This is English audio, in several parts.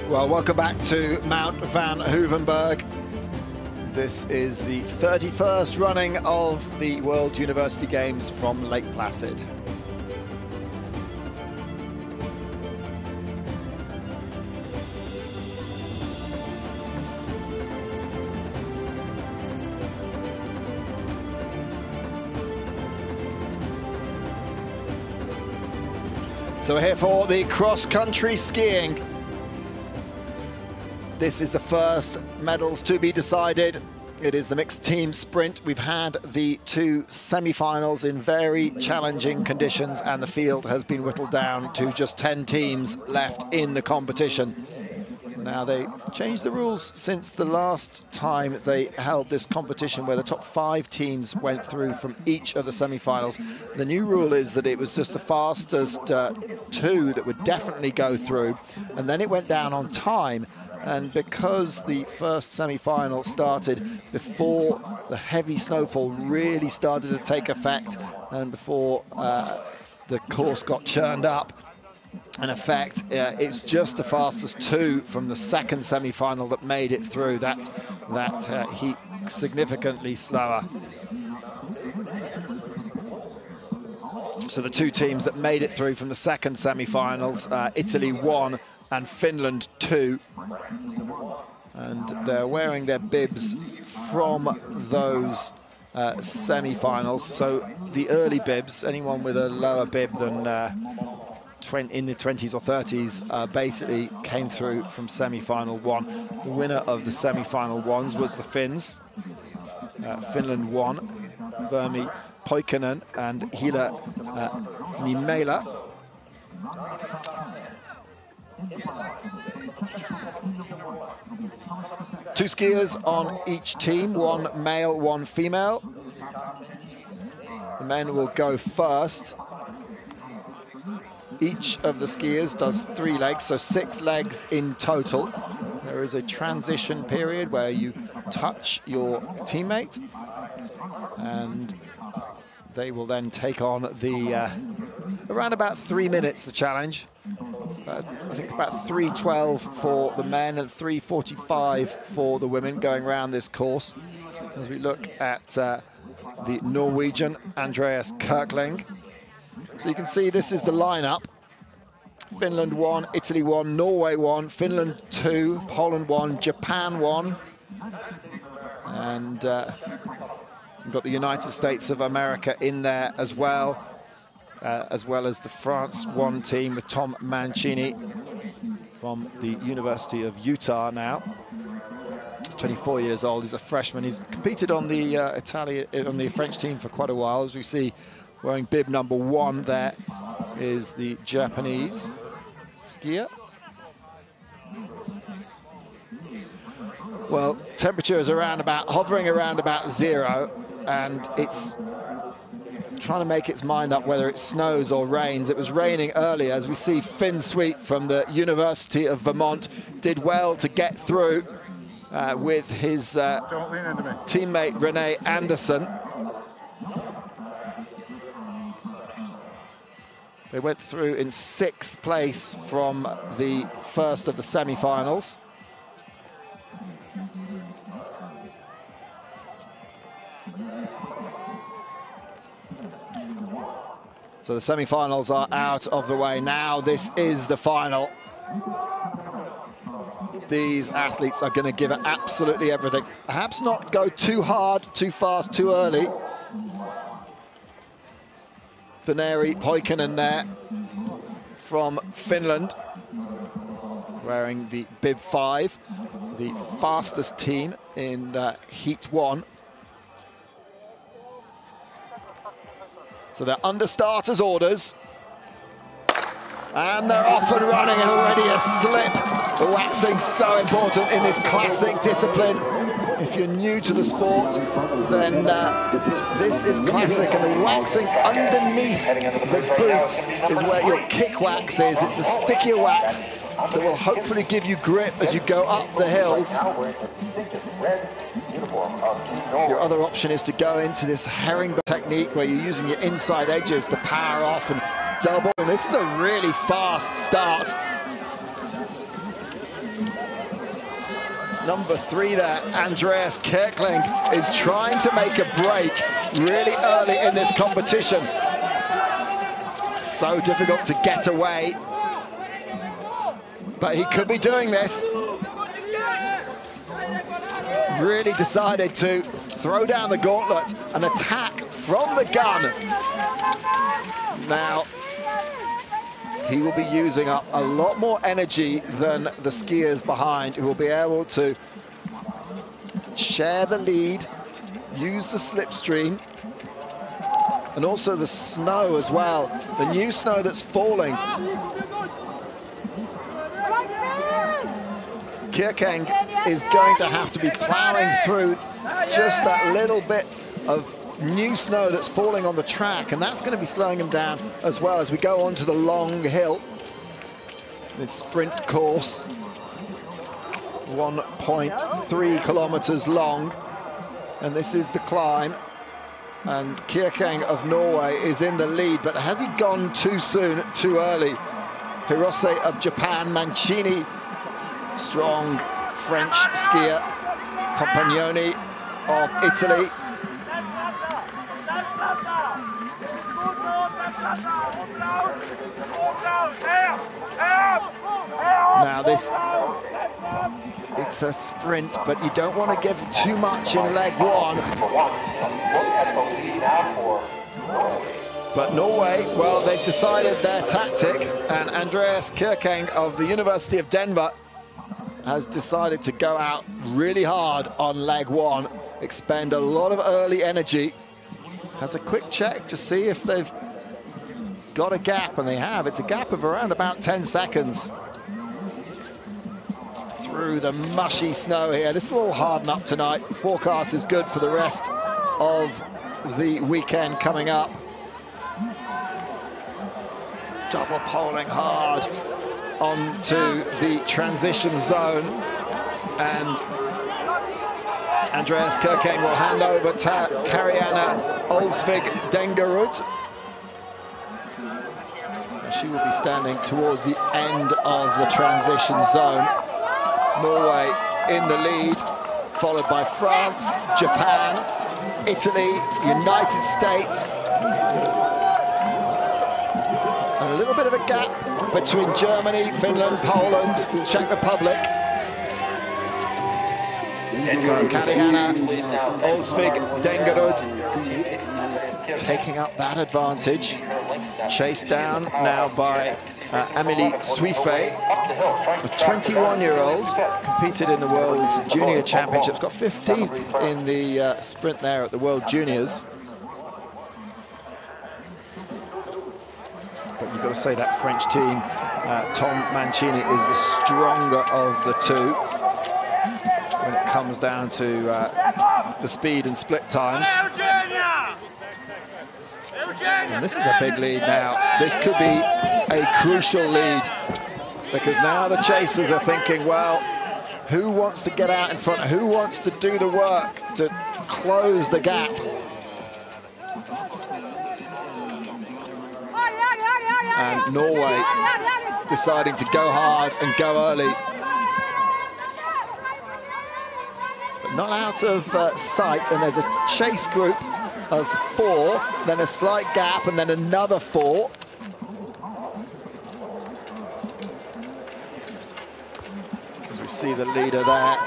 Well, welcome back to Mount Van Hoevenberg. This is the 31st running of the World University Games from Lake Placid. So we're here for the cross-country skiing. This is the first medals to be decided. It is the mixed team sprint. We've had the two semi-finals in very challenging conditions, and the field has been whittled down to just 10 teams left in the competition. Now, they changed the rules since the last time they held this competition, where the top 5 teams went through from each of the semi-finals. The new rule is that it was just the fastest 2 that would definitely go through, and then it went down on time. And because the first semi-final started before the heavy snowfall really started to take effect, and before the course got churned up, in effect, it's just the fastest 2 from the second semi-final that made it through. That heat significantly slower. So the 2 teams that made it through from the second semi-finals, Italy 1 and Finland 2. And they're wearing their bibs from those semi-finals. So the early bibs, anyone with a lower bib than in the 20s or 30s, basically came through from semi-final 1. The winner of the semi-final 1s was the Finns. Finland won. Verneri, Poikonen and Hilla, Niemelä. Two skiers on each team, 1 male, 1 female. The men will go first. Each of the skiers does 3 legs, so 6 legs in total. There is a transition period where you touch your teammate, and they will then take on the, around about 3 minutes, the challenge. I think about 3:12 for the men and 3:45 for the women going around this course. As we look at the Norwegian, Andreas Kirkeng. So you can see this is the lineup. Finland 1, Italy 1, Norway 1, Finland 2, Poland 1, Japan 1. And we've got the United States of America in there as well as the France 1 team with Tom Mancini from the University of Utah now. 24 years old, he's a freshman. He's competed on the French team for quite a while. As we see, wearing bib number 1 there is the Japanese skier. Well, temperature is hovering around about 0, and it's trying to make its mind up whether it snows or rains. It was raining earlier. As we see, Finn Sweet from the University of Vermont did well to get through with his teammate Renae Anderson. They went through in 6th place from the first of the semi-finals. So the semi-finals are out of the way now. This is the final. These athletes are going to give it absolutely everything. Perhaps not go too hard, too fast, too early. Verneri, Poikonen there from Finland. wearing the bib 5, the fastest team in Heat 1. So they're under starters' orders. And they're off and running, and already a slip. The waxing's so important in this classic discipline. If you're new to the sport, then this is classic, and the waxing underneath the boots is where your kick wax is. It's a stickier wax that will hopefully give you grip as you go up the hills. Your other option is to go into this herringbone technique where you're using your inside edges to power off and double. And this is a really fast start. Number 3 there, Andreas Kirkeng, is trying to make a break really early in this competition. So difficult to get away, but he could be doing this. Really decided to throw down the gauntlet and attack from the gun. Now, he will be using up a lot more energy than the skiers behind, who will be able to share the lead, use the slipstream, and also the snow as well. The new snow that's falling. Kirkeng is going to have to be plowing through just that little bit of new snow that's falling on the track, and that's going to be slowing him down as well as we go on to the long hill. This sprint course, 1.3 kilometers long, and this is the climb. And Kirkeng of Norway is in the lead, but has he gone too soon, too early? Hirose of Japan, Mancini, strong French skier, Compagnoni of Italy. Now this, it's a sprint, but you don't want to give too much in leg 1. But Norway, well, they've decided their tactic, and Andreas Kirkeng of the University of Denver has decided to go out really hard on leg 1, expend a lot of early energy. Has a quick check to see if they've got a gap, and they have. It's a gap of around about 10 seconds. Through the mushy snow here. This will all harden up tonight. Forecast is good for the rest of the weekend coming up. Double poling hard onto the transition zone, and Andreas Kirkeng will hand over to Karianne Olsvik Dengerud. She will be standing towards the end of the transition zone. Norway in the lead, followed by France, Japan, Italy, United States. And a little bit of a gap between Germany, Finland, Poland, Czech Republic. So Karianne Olsvik Dengerud taking up that advantage. Chased down now by Amélie Suiffet, a 21-year-old, competed in the World Junior Championships, got 15th in the sprint there at the World Juniors. But you've got to say that French team, Tom Mancini is the stronger of the two when it comes down to the speed and split times. And this is a big lead now. This could be a crucial lead, because now the chasers are thinking, well, who wants to get out in front? Who wants to do the work to close the gap? And Norway deciding to go hard and go early. But not out of sight, and there's a chase group of 4, then a slight gap, and then another 4. As we see the leader there.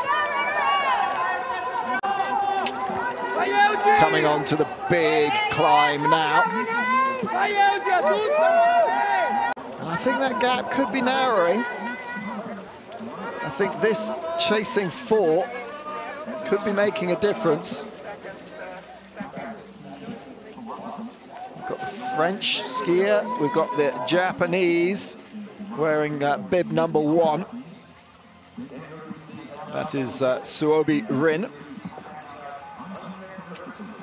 Coming on to the big climb now. And I think that gap could be narrowing. think this chasing 4 could be making a difference. We've got the French skier, we've got the Japanese wearing bib number 1. That is Sobue Rin.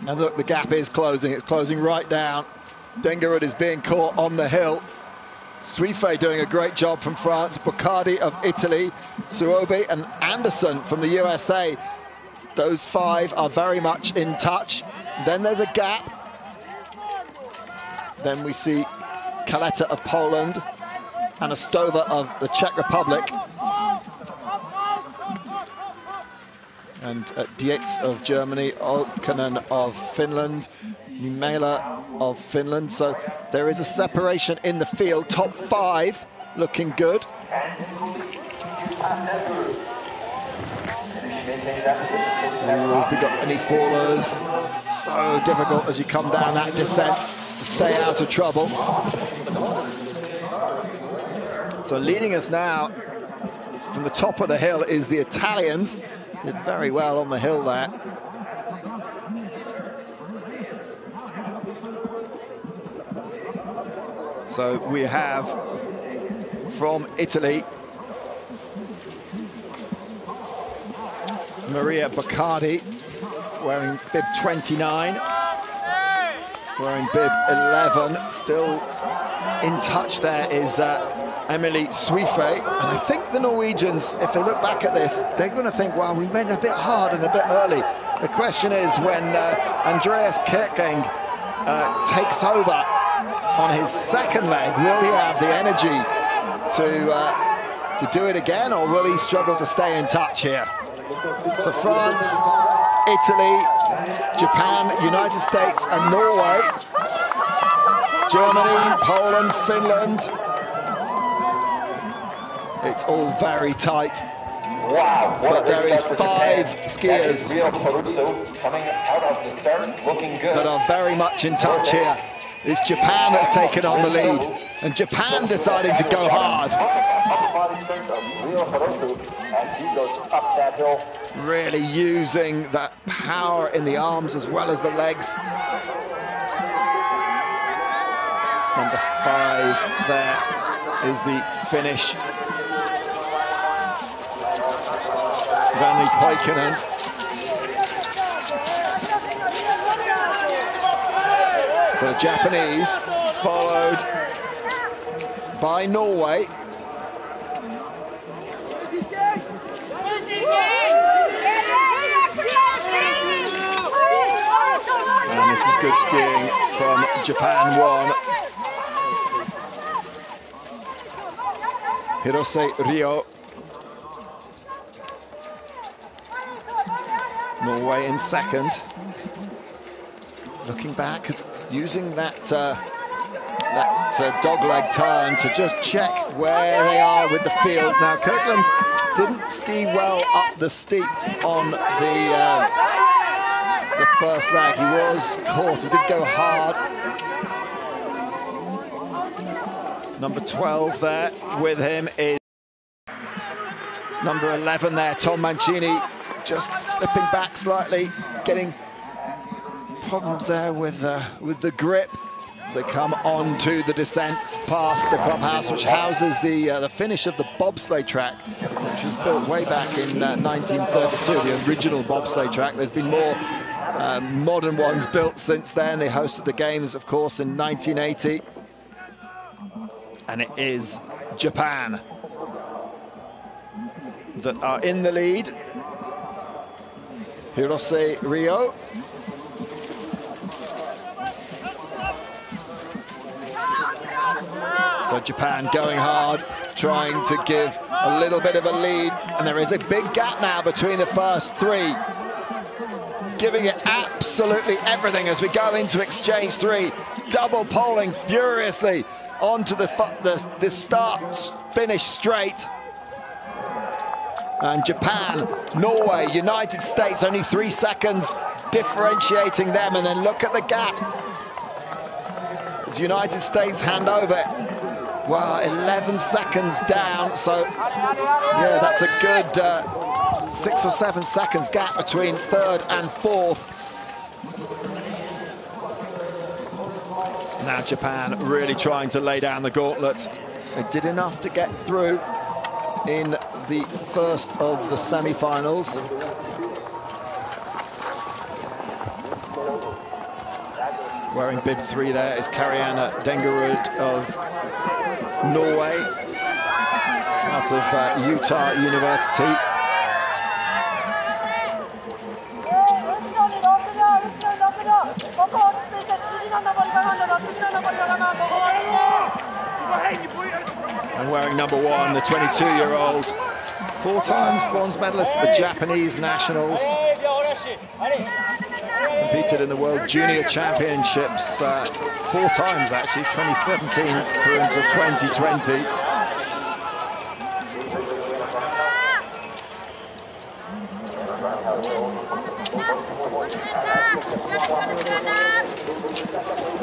And look, the gap is closing. It's closing right down. Dengerud is being caught on the hill. Suife doing a great job from France. Boccardi of Italy. Sobue and Anderson from the USA. Those 5 are very much in touch. Then there's a gap. Then we see Kaleta of Poland and a Stova of the Czech Republic. And Dietz of Germany, Poikonen of Finland, Niemelä of Finland. So there is a separation in the field. Top 5 looking good. Have we got any fallers? So difficult as you come down that descent to stay out of trouble. So leading us now from the top of the hill is the Italians. Did very well on the hill there. So we have from Italy, Maria Boccardi, wearing bib 29, wearing bib 11. Still in touch there is Emily Suife, and I think the Norwegians, if they look back at this, they're going to think, well, we went a bit hard and a bit early. The question is, when Andreas Kirkeng takes over on his second leg, will he have the energy to do it again, or will he struggle to stay in touch here? So France, Italy, Japan, United States and Norway, Germany, Poland, Finland. It's all very tight. Wow, but there is 5 skiers that are very much in touch here. It's Japan that's taken on the lead, and Japan deciding to go hard. Really using that power in the arms as well as the legs. Number 5 there is the Finnish Verneri Poikonen. So the Japanese followed by Norway. And this is good skiing from Japan 1. Hirose Rio. Norway in second. Looking back, using that dogleg turn to just check where they are with the field. Now, Kirkland didn't ski well up the steep on the first leg. He was caught, he did go hard. Number 12 there with him is number 11 there, Tom Mancini, just slipping back slightly, getting problems there with the grip. They come on to the descent past the clubhouse, which houses the finish of the bobsleigh track, which was built way back in 1932, the original bobsleigh track. There's been more modern ones built since then. They hosted the games, of course, in 1980. And it is Japan that are in the lead. Hirose Rio. So Japan going hard, trying to give a little bit of a lead. And there is a big gap now between the first 3. Giving it absolutely everything as we go into exchange 3. Double poling furiously onto the start-finish straight. And Japan, Norway, United States, only 3 seconds differentiating them. And then look at the gap as United States hand over Well, 11 seconds down, so yeah, that's a good 6 or 7 seconds gap between third and fourth. Now Japan really trying to lay down the gauntlet. They did enough to get through in the first of the semi-finals. Wearing bib 3 there is Karianne Dengerud of Norway, out of Utah University. And wearing number 1, the 22-year-old, 4 times bronze medalist at the Japanese Nationals. Competed in the World Junior Championships 4 times, actually, 2017 through until 2020.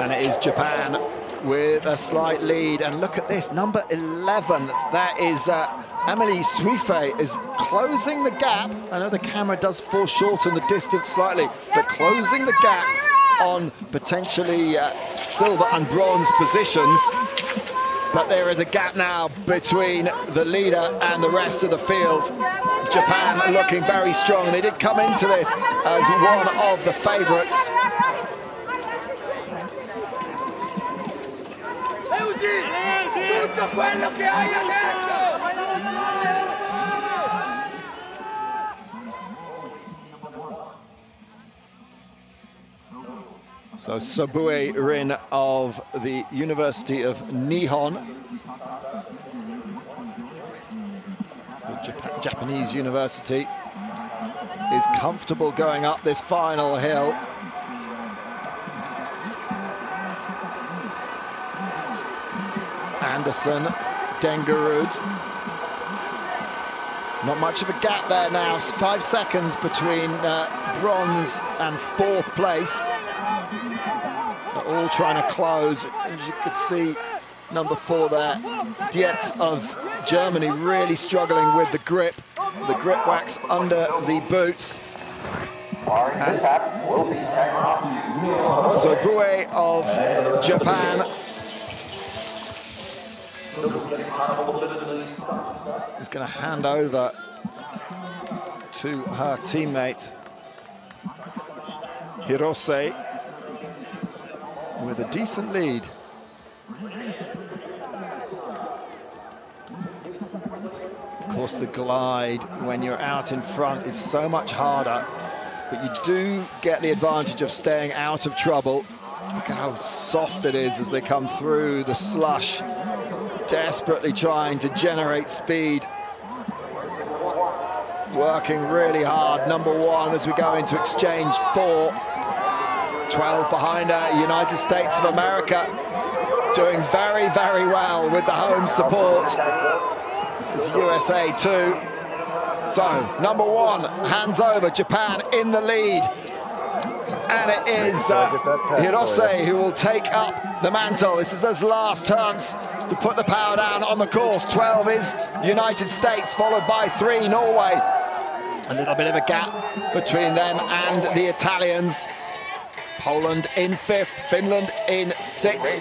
And it is Japan with a slight lead. And look at this, number 11. That is Amelie Suife is closing the gap. I know the camera does foreshorten the distance slightly, but closing the gap on potentially silver and bronze positions. But there is a gap now between the leader and the rest of the field. Japan looking very strong. They did come into this as one of the favourites. So Sobue Rin of the University of Nihon, the Japanese university, is comfortable going up this final hill. Anderson, Dengerud. Not much of a gap there now. 5 seconds between bronze and 4th place. They're all trying to close. As you could see, number 4 there, Dietz of Germany, really struggling with the grip wax under the boots. As Sobue of Japan is going to hand over to her teammate Hirose with a decent lead. Of course, the glide when you're out in front is so much harder, but you do get the advantage of staying out of trouble. Look how soft it is as they come through the slush, desperately trying to generate speed. Working really hard, number 1 as we go into exchange 4. 12 behind her, United States of America, doing very, very well with the home support. This is USA 2. So, number 1 hands over, Japan in the lead. And it is Hirose who will take up the mantle. This is his last chance to put the power down on the course. 12 is the United States, followed by 3 Norway. A little bit of a gap between them and the Italians. Poland in 5th, Finland in 6th,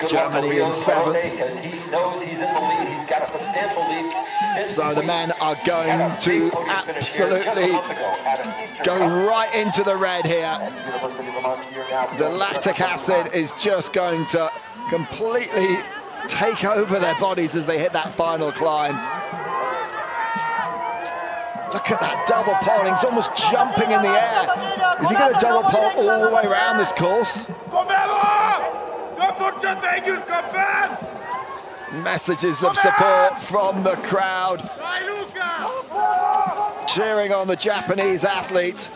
Germany in 7th. So the men are going to absolutely go right into the red here. The lactic acid is just going to completely take over their bodies as they hit that final climb. Look at that double poling, he's almost jumping in the air. Is he going to double pole all the way around this course? Messages of support from the crowd, cheering on the Japanese athlete.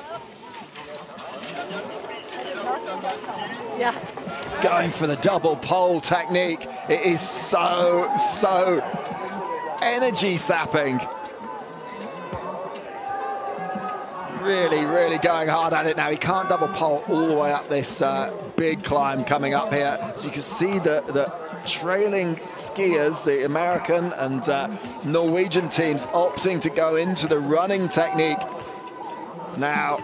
Going for the double pole technique. It is so energy sapping. Really, really going hard at it now. He can't double pole all the way up this big climb coming up here. So you can see the trailing skiers, the American and Norwegian teams, opting to go into the running technique. Now,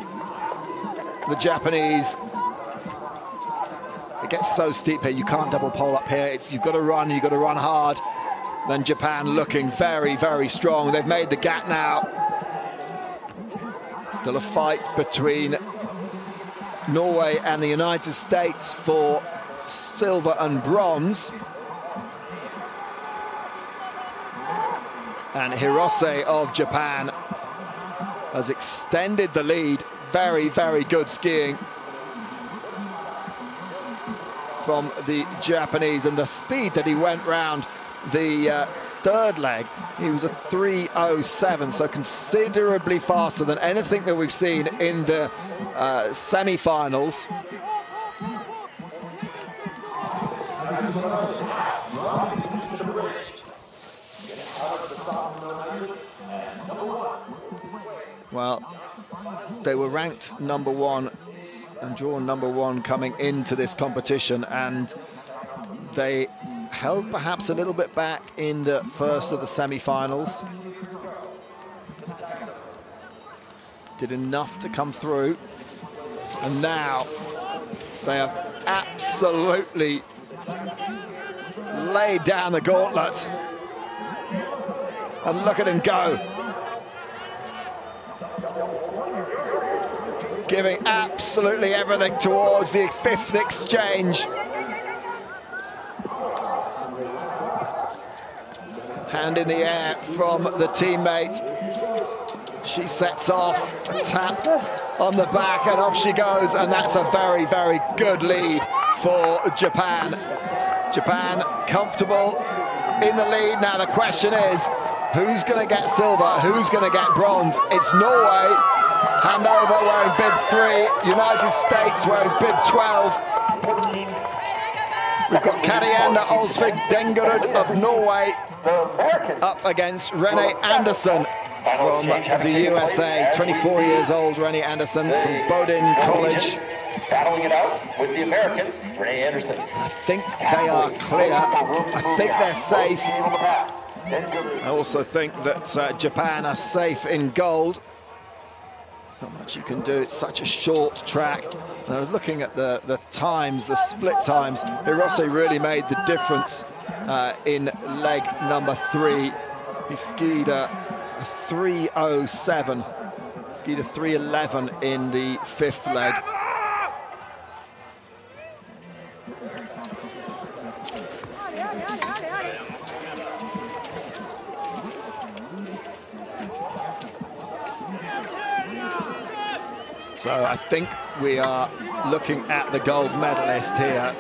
the Japanese, it gets so steep here, you can't double pole up here. You've got to run, you've got to run hard. Then Japan looking very, very strong. They've made the gap now. Still a fight between Norway and the United States for silver and bronze. And Hirose of Japan has extended the lead. Very, very good skiing from the Japanese, and the speed that he went round the third leg, he was a 3:07, so considerably faster than anything that we've seen in the semi-finals. Well, they were ranked #1 and drawn #1 coming into this competition, and they held perhaps a little bit back in the first of the semi-finals. Did enough to come through, and now they have absolutely laid down the gauntlet. And look at him go. Giving absolutely everything towards the fifth exchange. Hand in the air from the teammate. She sets off, a tap on the back, and off she goes, and that's a very, very good lead for Japan. Japan comfortable in the lead. Now the question is, who's going to get silver? Who's going to get bronze? It's Norway. Hand over wearing bib 3. United States wearing bib 12. We've got Karianne, Olsvik, Dengerud of Norway up against Renae Anderson from the USA. 24 years old, Renae Anderson from Bowdoin College. Battling it out with the Americans, Renae Anderson. I think they are clear. I think they're safe. I also think that Japan are safe in gold. There's not much you can do. It's such a short track. And I was looking at the times, the split times. Hirose really made the difference in leg #3. He skied a 3:07, skied a 3:11 in the fifth leg. So I think we are looking at the gold medalist here.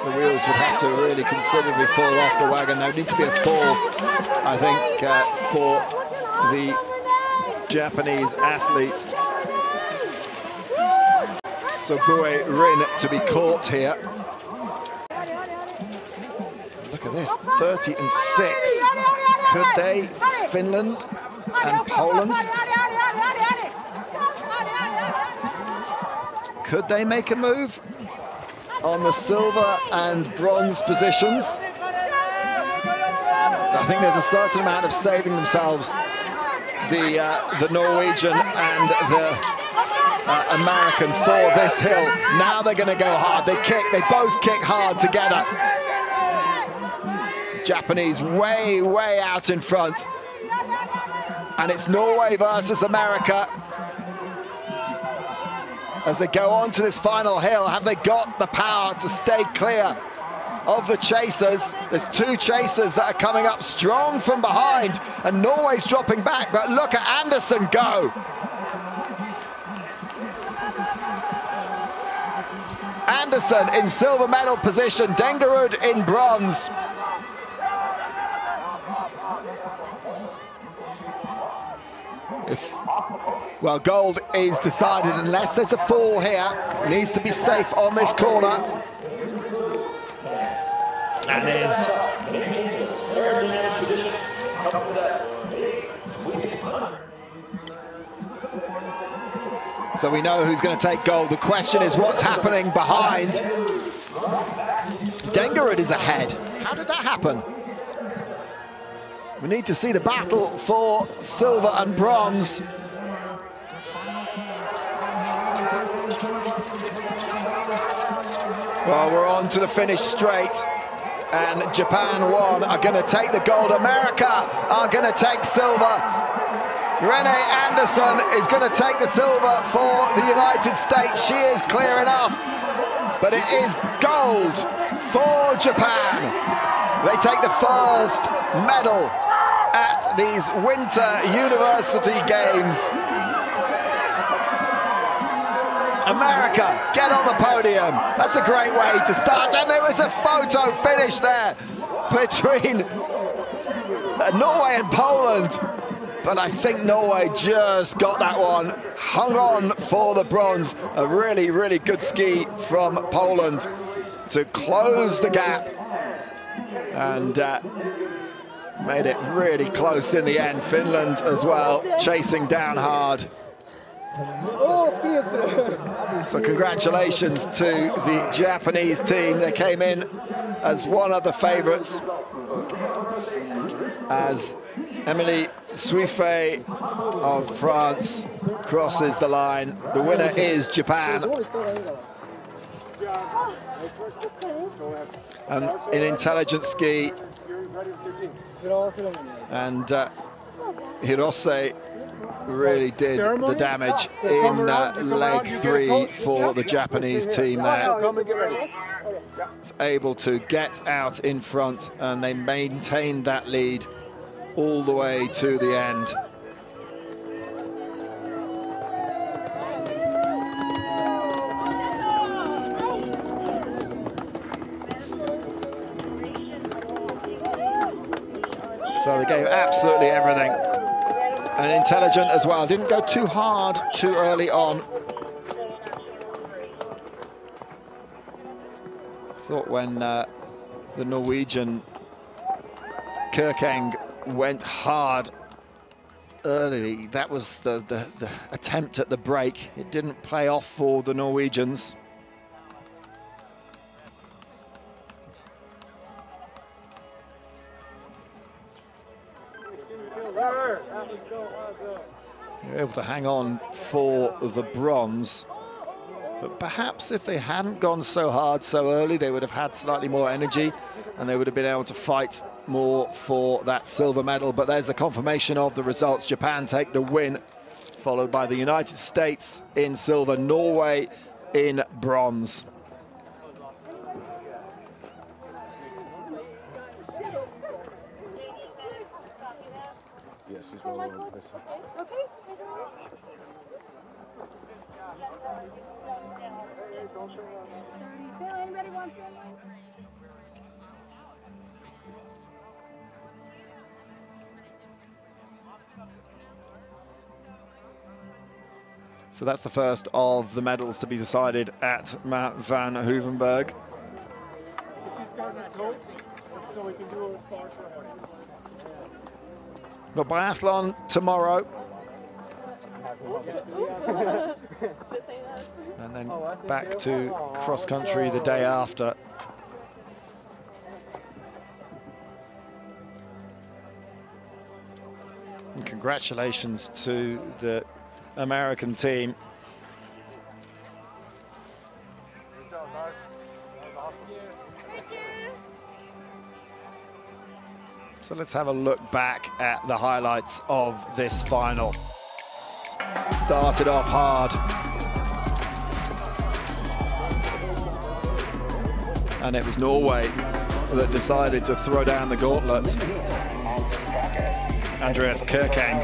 The wheels would have to really considerably fall off the wagon. There would need to be a fall, I think, for the Japanese athlete Sobue Rin to be caught here. Look at this, 30-6. Could they, Finland and Poland, could they make a move on the silver and bronze positions? I think there's a certain amount of saving themselves, the Norwegian and the American, for this hill. Now they're going to go hard. They both kick hard together. Japanese way, way out in front. And it's Norway versus America. As they go on to this final hill, have they got the power to stay clear of the chasers? There's two chasers that are coming up strong from behind, and Norway's dropping back, but look at Anderson go. Anderson in silver medal position, Dengerud in bronze. Well, gold is decided unless there's a fall here. Needs to be safe on this corner. And is. So we know who's going to take gold. The question is what's happening behind. Dengerud is ahead. How did that happen? We need to see the battle for silver and bronze. Well, we're on to the finish straight, and Japan are going to take the gold. America are going to take silver. Renae Anderson is going to take the silver for the United States. She is clear enough, but it is gold for Japan. They take the first medal at these Winter University Games. America get on the podium. That's a great way to start. And there was a photo finish there between Norway and Poland. But I think Norway just got that one, hung on for the bronze. A really, really good ski from Poland to close the gap. And made it really close in the end. Finland as well, chasing down hard. So congratulations to the Japanese team. They came in as one of the favourites, as Emily Suiffet of France crosses the line. The winner is Japan. And in intelligent ski, and Hirose really did the damage in leg 3 for the Japanese team there. Was able to get out in front, and they maintained that lead all the way to the end. So they gave absolutely everything. And intelligent as well. Didn't go too hard too early on. I thought when the Norwegian Kirkeng went hard early, that was the attempt at the break. It didn't play off for the Norwegians. They're able to hang on for the bronze, but perhaps if they hadn't gone so hard so early, they would have had slightly more energy and they would have been able to fight more for that silver medal. But there's the confirmation of the results. Japan take the win, followed by the United States in silver, Norway in bronze. Yes, she's rolling over this. Okay. Anybody want to? So that's the first of the medals to be decided at Mount Van Hoevenberg. Got biathlon tomorrow. And then back to cross country the day after. And congratulations to the American team. So let's have a look back at the highlights of this final. Started off hard. And it was Norway that decided to throw down the gauntlet. Andreas Kirkeng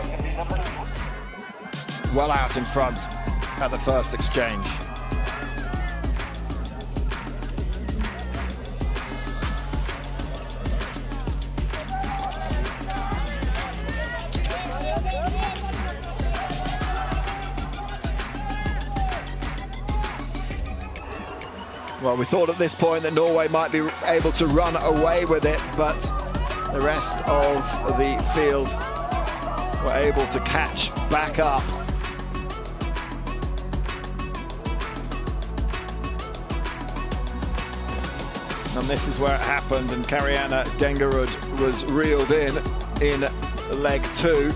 well out in front at the first exchange. Well, we thought at this point that Norway might be able to run away with it, but the rest of the field were able to catch back up. And this is where it happened, and Karianne Dengerud was reeled in leg 2.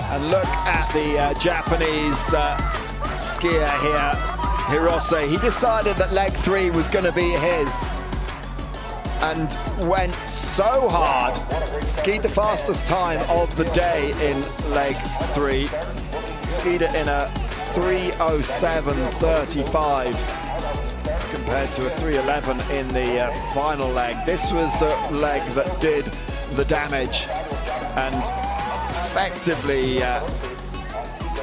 And look at the Japanese skier here, Hirose. He decided that leg 3 was going to be his and went so hard. Skied the fastest time of the day in leg 3. Skied it in a 3:07.35 compared to a 3:11 in the final leg. This was the leg that did the damage and effectively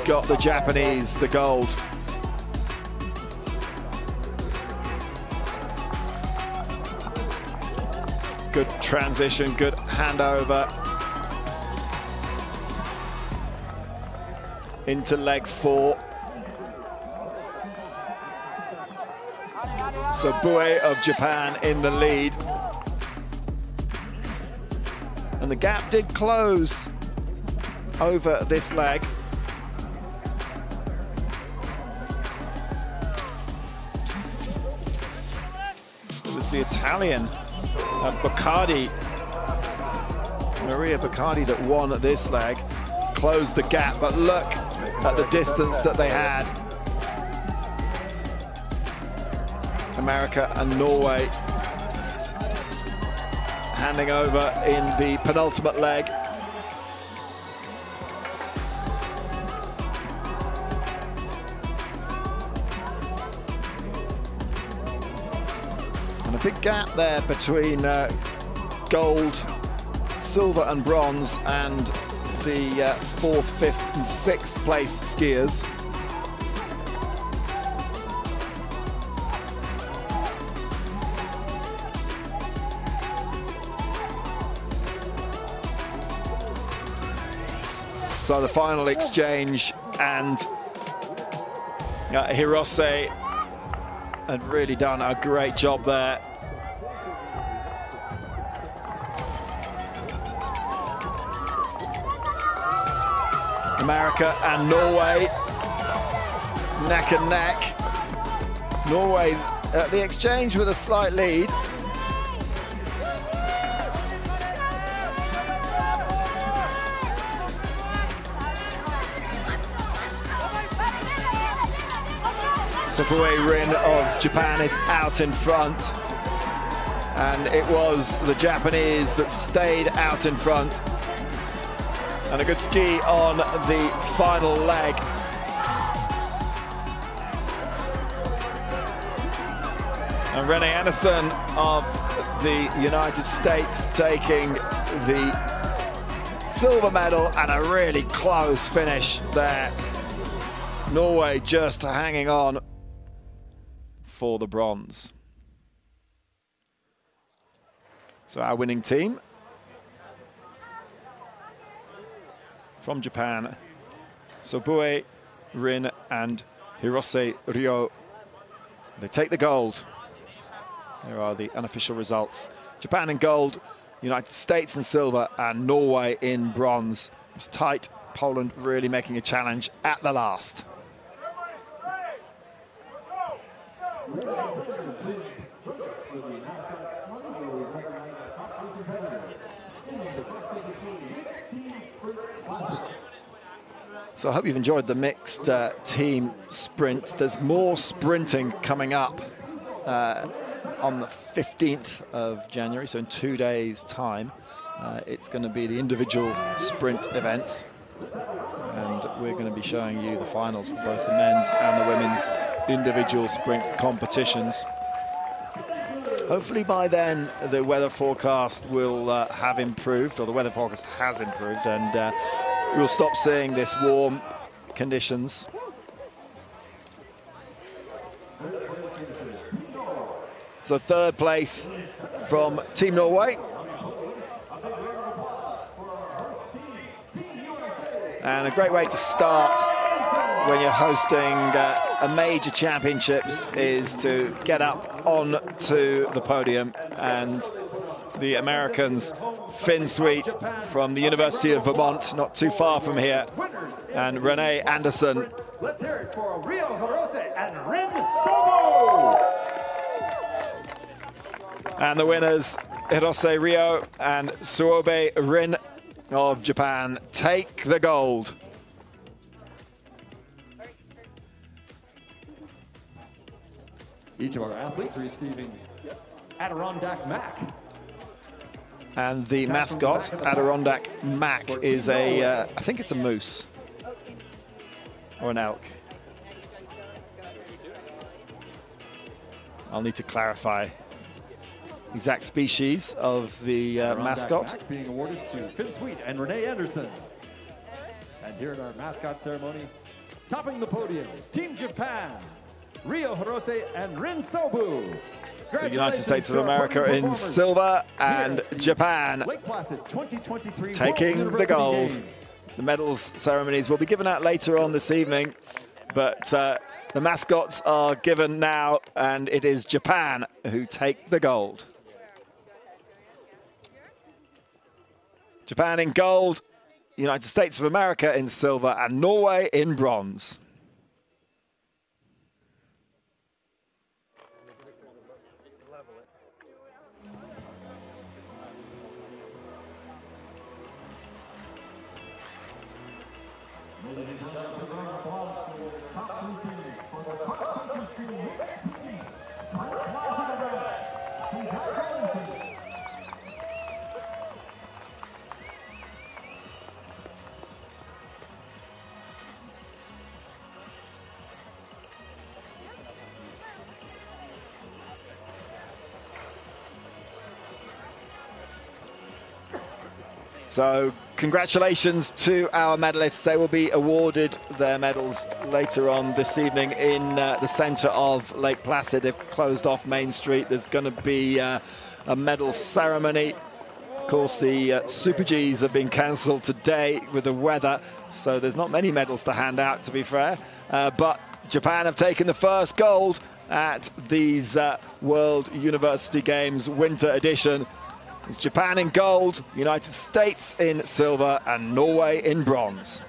got the Japanese the gold. Good transition, good handover into leg 4. Sobue of Japan in the lead. And the gap did close over this leg. It was the Italian Bacardi, Maria Bacardi, that won at this leg, closed the gap, but look at the distance that they had. America and Norway handing over in the penultimate leg. And a big gap there between gold, silver and bronze and the 4th, 5th and 6th place skiers. So the final exchange, and Hirose had really done a great job there. America and Norway neck and neck. Norway at the exchange with a slight lead. Sobue Rin of Japan is out in front, and it was the Japanese that stayed out in front. And a good ski on the final leg. And Renae Anderson of the United States taking the silver medal, and a really close finish there. Norway just hanging on for the bronze. So our winning team from Japan, Sobue Rin and Hirose Ryo, they take the gold. Here are the unofficial results. Japan in gold, United States in silver, and Norway in bronze. It was tight. Poland really making a challenge at the last. So I hope you've enjoyed the mixed team sprint. There's more sprinting coming up on the 15th of January, so in 2 days' time. It's going to be the individual sprint events, and we're going to be showing you the finals for both the men's and the women's individual sprint competitions. Hopefully by then the weather forecast will have improved, or the weather forecast has improved, and we'll stop seeing this warm conditions. So 3rd place from Team Norway. And a great way to start when you're hosting a major championships is to get up onto the podium. And the Americans, Finn Sweet from the University of Vermont, not too far from here, and Renae Anderson. Let's hear it for Rio Hirose and Rin Sobue. And the winners, Hirose Rio and Sobue Rin of Japan, take the gold. Each of our athletes receiving Adirondack Mac. And the mascot, Adirondack Mac, is a, I think it's a moose or an elk. I'll need to clarify exact species of the mascot. Mac being awarded to Finn Sweet and Renae Anderson. And here at our mascot ceremony, topping the podium, Team Japan, Rio Hirose and Rin Sobue. So United States of America in silver and Japan Lake Placid 2023 taking the gold. Games. The medals ceremonies will be given out later on this evening, but the mascots are given now, and it is Japan who take the gold. Japan in gold, United States of America in silver, and Norway in bronze. So congratulations to our medalists. They will be awarded their medals later on this evening in the centre of Lake Placid. They've closed off Main Street. There's going to be a medal ceremony. Of course, the Super Gs have been cancelled today with the weather, so there's not many medals to hand out, to be fair. But Japan have taken the first gold at these World University Games Winter Edition. It's Japan in gold, United States in silver, and Norway in bronze.